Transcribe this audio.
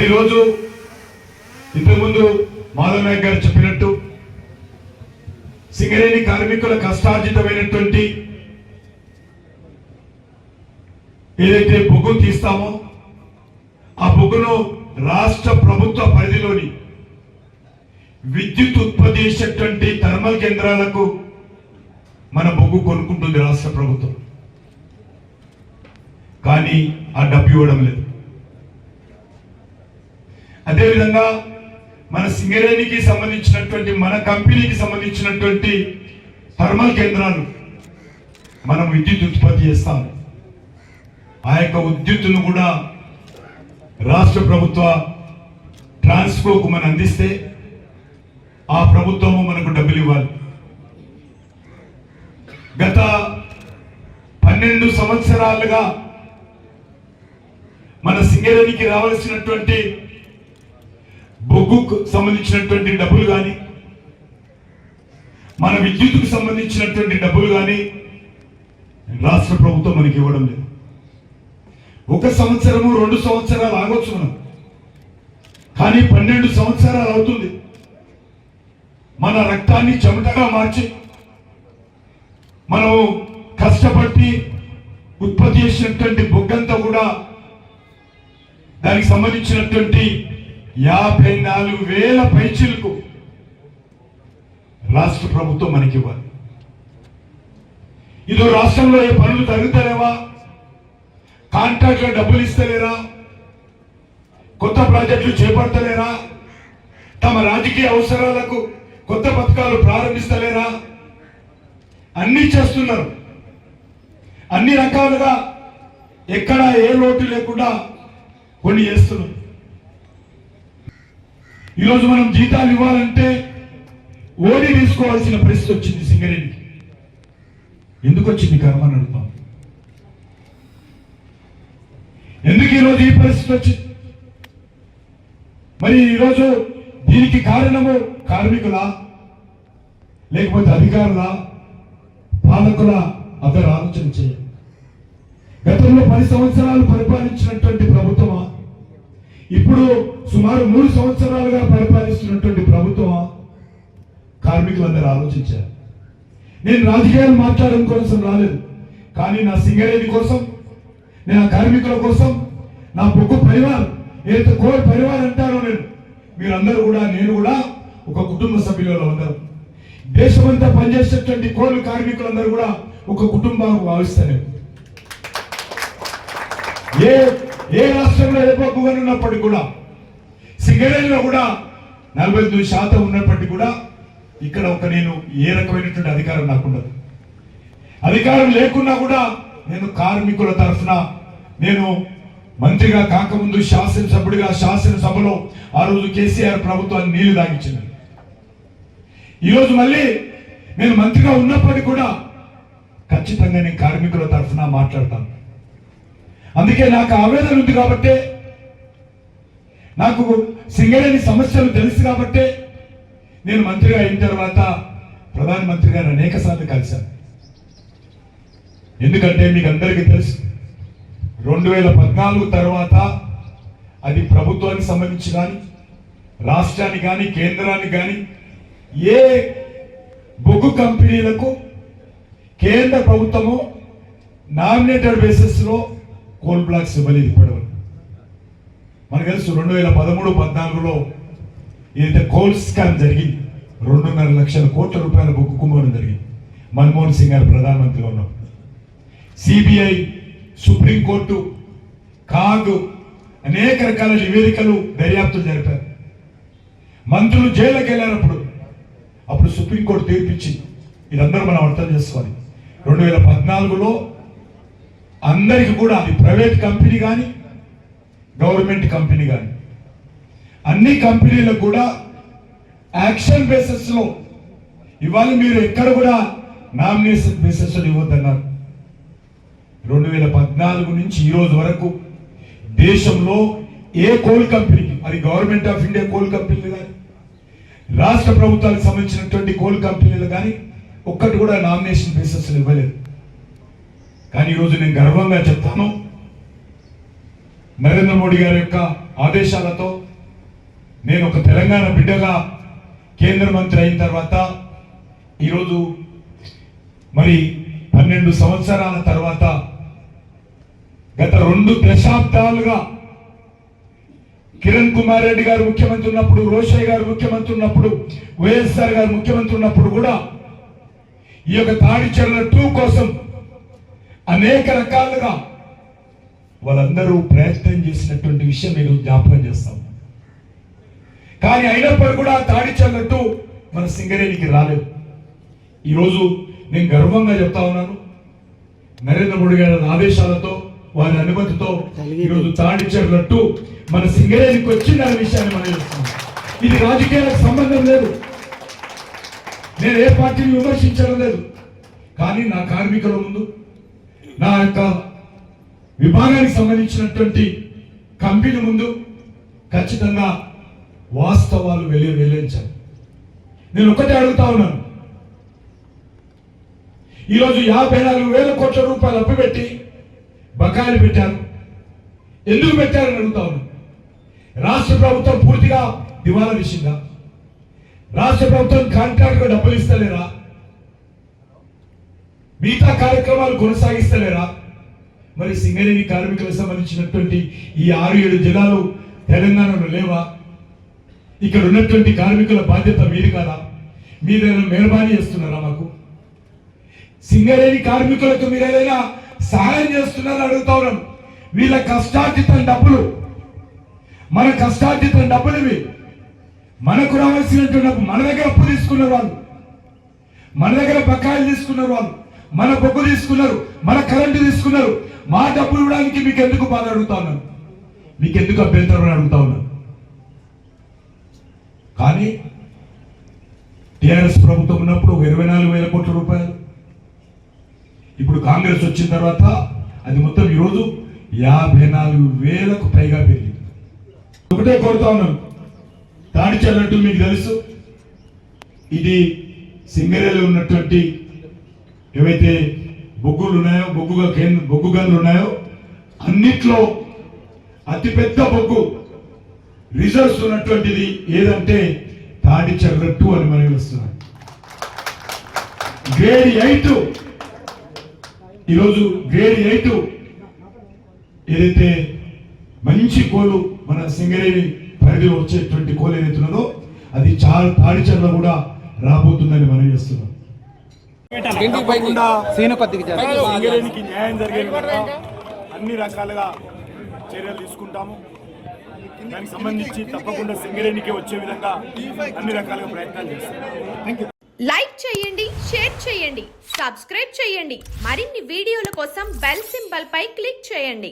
మరి ఈరోజు ఇంతకుముందు మాధవ్ నాయక్ గారు చెప్పినట్టు సింగరేణి కార్మికుల కష్టార్జితమైనటువంటి ఏదైతే బొగ్గు తీస్తామో ఆ బొగ్గును రాష్ట్ర ప్రభుత్వ పరిధిలోని విద్యుత్ ఉత్పత్తి చేసేటువంటి థర్మల్ కేంద్రాలకు మన బొగ్గు కొనుక్కుంటుంది రాష్ట్ర ప్రభుత్వం. కానీ ఆ డబ్బు ఇవ్వడం లేదు. అదేవిధంగా మన సింగరేణికి సంబంధించినటువంటి మన కంపెనీకి సంబంధించినటువంటి థర్మల్ కేంద్రాలు మనం విద్యుత్ ఉత్పత్తి చేస్తాం. ఆ యొక్క విద్యుత్తును కూడా రాష్ట్ర ప్రభుత్వ ట్రాన్స్కోకు మనం అందిస్తే ఆ ప్రభుత్వము మనకు డబ్బులు ఇవ్వాలి. గత 12 సంవత్సరాలుగా మన సింగరేణికి రావాల్సినటువంటి బొగ్గుకు సంబంధించినటువంటి డబ్బులు కానీ మన విద్యుత్తుకు సంబంధించినటువంటి డబ్బులు కానీ రాష్ట్ర ప్రభుత్వం మనకి ఇవ్వడం లేదు. 1 సంవత్సరము 2 సంవత్సరాలు ఆగొచ్చు మనం, కానీ 12 సంవత్సరాలు అవుతుంది. మన రక్తాన్ని చెమటగా మార్చి మనం కష్టపడి ఉత్పత్తి చేసినటువంటి బొగ్గంతా కూడా దానికి సంబంధించినటువంటి 54,000 పైచీలకు రాష్ట్ర ప్రభుత్వం మనకి ఇవ్వాలి. ఇదో రాష్ట్రంలో ఏ పనులు జరుగుతలేవా, కాంట్రాక్ట్లో డబ్బులు ఇస్తలేరా, కొత్త ప్రాజెక్టులు చేపడతలేరా, తమ రాజకీయ అవసరాలకు కొత్త పథకాలు ప్రారంభిస్తలేరా, అన్ని చేస్తున్నారు. అన్ని రకాలుగా ఎక్కడ ఏ లోటు లేకుండా కొన్ని చేస్తున్నారు. ఈరోజు మనం జీతాలు ఇవ్వాలంటే ఓడి తీసుకోవాల్సిన పరిస్థితి వచ్చింది సింగరేణికి. ఎందుకు వచ్చింది కర్మ అని అడుగుతాం. ఎందుకు ఈరోజు ఈ పరిస్థితి వచ్చింది? మరి ఈరోజు దీనికి కారణము కార్మికులా, లేకపోతే అధికారులా, పాలకుల? అందరూ ఆలోచన చేయాలి. గతంలో 10 సంవత్సరాలు పరిపాలించినటువంటి ప్రభుత్వమా, ఇప్పుడు సుమారు 3 సంవత్సరాలుగా పరిపాలిస్తున్నటువంటి ప్రభుత్వమా? కార్మికులందరూ ఆలోచించారు. నేను రాజకీయాలు మాట్లాడడం కోసం రాలేదు, కానీ నా సింగరేణి కోసం, నేను కార్మికుల కోసం, నా బొగ్గు పరివారం ఏదైతే కోర్ పరివారం అంటారో మీరందరూ కూడా, నేను కూడా ఒక కుటుంబ సభ్యులలో ఉన్నారు. దేశమంతా పనిచేసేటువంటి కోర్లు కార్మికులందరూ కూడా ఒక కుటుంబంగా భావిస్తాను. ఏ రాష్ట్రంలో ఏ బొగ్గు ఉన్నప్పటికీ కూడా, సింగరేణిలో కూడా 49% ఉన్నప్పటికీ కూడా ఇక్కడ నేను ఏ రకమైనటువంటి అధికారం నాకుండదు. అధికారం లేకున్నా కూడా నేను కార్మికుల తరఫున, నేను మంత్రిగా కాకముందు శాసనసభ్యుడిగా శాసనసభలో ఆ రోజు కేసీఆర్ ప్రభుత్వాన్ని నీళ్లు తాగించింది. ఈరోజు మళ్ళీ నేను మంత్రిగా ఉన్నప్పటికీ కూడా ఖచ్చితంగా నేను కార్మికుల తరఫున మాట్లాడతాను. అందుకే నాకు ఆవేదన ఉంది కాబట్టి, నాకు సింగరేణి సమస్యలు తెలుసు కాబట్టి నేను మంత్రిగా అయిన తర్వాత ప్రధానమంత్రి గారు అనేక సార్లు కలిశాను. ఎందుకంటే మీకు అందరికీ తెలుసు, 2014 తర్వాత అది ప్రభుత్వానికి సంబంధించి కానీ, రాష్ట్రానికి కానీ, కేంద్రానికి కానీ ఏ బొగ్గు కంపెనీలకు కేంద్ర ప్రభుత్వము నామినేటెడ్ బేసిస్ లో కోల్ బ్లాక్స్ ఇవ్వలేదు. ఇప్పటివరకు మనకు తెలుసు 2013-14లో ఏదైతే కోల్ స్కామ్ జరిగింది, 2.5 లక్షల కోట్ల రూపాయల బొగ్గు కుంభకోణం జరిగింది. మన్మోహన్ సింగ్ గారు ప్రధానమంత్రిగా ఉన్నప్పుడు సిబిఐ, సుప్రీంకోర్టు, కాగ్ అనేక రకాల నివేదికలు, దర్యాప్తులు జరిపారు. మంత్రులు జైలుకి వెళ్ళారప్పుడు, అప్పుడు సుప్రీంకోర్టు తీర్పిచ్చింది. ఇదందరూ మనం అర్థం చేసుకోవాలి. 2014లో అందరికి కూడా, అది ప్రైవేట్ కంపెనీ కానీ గవర్నమెంట్ కంపెనీ కానీ, అన్ని కంపెనీలకు కూడా యాక్షన్ బేసిస్ లో ఇవాళ మీరు ఎక్కడ కూడా నామినేషన్ బేసిస్ లో ఇవ్వద్దన్నారు. 2014 నుంచి ఈ రోజు వరకు దేశంలో ఏ కోల్ కంపెనీకి, అది గవర్నమెంట్ ఆఫ్ ఇండియా కోల్ కంపెనీలు కానీ, రాష్ట్ర ప్రభుత్వాలకు సంబంధించినటువంటి కోల్ కంపెనీలు కానీ ఒక్కటి కూడా నామినేషన్ బేసిస్ ఇవ్వలేదు. కానీ ఈరోజు నేను గర్వంగా చెప్తాను, నరేంద్ర మోడీ గారి యొక్క ఆదేశాలతో నేను ఒక తెలంగాణ బిడ్డగా కేంద్ర మంత్రి అయిన తర్వాత ఈరోజు మరి 12 సంవత్సరాల తర్వాత గత 2 దశాబ్దాలుగా కిరణ్ కుమార్ రెడ్డి గారు ముఖ్యమంత్రి ఉన్నప్పుడు, రోషయ్య గారు ముఖ్యమంత్రి ఉన్నప్పుడు, వైఎస్ఆర్ గారు ముఖ్యమంత్రి ఉన్నప్పుడు కూడా ఈ యొక్క తాడిచెర్ల 2 కోసం అనేక రకాలుగా వాళ్ళందరూ ప్రయత్నం చేసినటువంటి విషయం నేను జ్ఞాపకం చేస్తాం. కానీ అయినప్పుడు కూడా తాడిచెర్ల 2 మన సింగరేణికి రాలేదు. ఈరోజు నేను గర్వంగా చెప్తా ఉన్నాను, నరేంద్ర మోడీ గారి ఆదేశాలతో వారి అనుమతితో ఈరోజు తాడిచెర్ల 2 మన సింగరేణికి వచ్చిందనే విషయాన్ని మనం చేస్తున్నాం. ఇది రాజకీయాలకు సంబంధం లేదు, నేను ఏ పార్టీని విమర్శించడం లేదు. కానీ నా కార్మికుల ముందు, నా యొక్క విభాగానికి సంబంధించినటువంటి కంపెనీ ముందు ఖచ్చితంగా వాస్తవాలు వెల్లడించాలి. నేను ఒకటే అడుగుతా ఉన్నాను, ఈరోజు 54,000 కోట్ల రూపాయలు అప్పు పెట్టి బకాయిలు పెట్టారు. ఎందుకు పెట్టారని అడుగుతా ఉన్నాను. రాష్ట్ర ప్రభుత్వం పూర్తిగా దివాలా తీసిందా? రాష్ట్ర ప్రభుత్వం కాంట్రాక్ట్గా డబ్బులు ఇస్తలేరా? మిగతా కార్యక్రమాలు కొనసాగిస్తలేరా? మరి సింగరేణి కార్మికులకు సంబంధించినటువంటి ఈ 6-7 జిల్లాలు తెలంగాణలో లేవా? ఇక్కడ ఉన్నటువంటి కార్మికుల బాధ్యత మీది కాదా? మీరేమైనా మెహర్బానీ చేస్తున్నారా? మాకు సింగరేణి కార్మికులకు మీరు ఏదైనా సహాయం చేస్తున్నారని అడుగుతా ఉన్నాం. వీళ్ళ కష్టార్జితం డబ్బులు, మన కష్టార్జితం డబ్బులు ఇవి. మనకు రావాల్సినటువంటి డబ్బు మన దగ్గర అప్పు తీసుకున్నారు వాళ్ళు, మన దగ్గర బకాయిలు తీసుకున్నారు వాళ్ళు, మన బొగ్గు తీసుకున్నారు, మన కరెంటు తీసుకున్నారు. మా డబ్బులు ఇవ్వడానికి మీకు ఎందుకు బాధ అడుగుతా ఉన్నాను, మీకు ఎందుకు అభ్యంతరం అడుగుతా ఉన్నాను. కానీ టిఆర్ఎస్ ప్రభుత్వం ఉన్నప్పుడు 24,000 కోట్ల రూపాయలు, ఇప్పుడు కాంగ్రెస్ వచ్చిన తర్వాత అది మొత్తం ఈరోజు 54,000కు పైగా పెరిగింది. ఒకటే కోరుతా ఉన్నాను, తాడిచెర్ల 2 మీకు తెలుసు, ఇది సింగరేణిలో ఉన్నటువంటి ఏవైతే బొగ్గులు ఉన్నాయో, బొగ్గు గనులు ఉన్నాయో అన్నిట్లో అతిపెద్ద బొగ్గు రిజర్వ్స్ ఉన్నటువంటిది ఏదంటే తాడిచెర్ల 2 అని మనం వస్తున్నాం. గ్రేడ్ 8, ఈరోజు గ్రేడ్ 8 ఏదైతే మంచి కోలు మన సింగరేణి పరిధిలో వచ్చేటువంటి కోలు ఏదైతున్నదో అది చాలా తాడిచెర్ల కూడా రాబోతుందని మనం చేస్తున్నాం. సింగరేణికి న్యాయం జరిగే అన్ని రకాలుగా చర్యలు తీసుకుంటాము. దానికి సంబంధించి తప్పకుండా సింగరేణికి వచ్చే విధంగా అన్ని రకాలుగా ప్రయత్నాలు చేస్తాం. లైక్ చేయండి, షేర్ చేయండి, సబ్స్క్రైబ్ చేయండి. మరిన్ని వీడియోల కోసం బెల్ సింబల్ పై క్లిక్ చేయండి.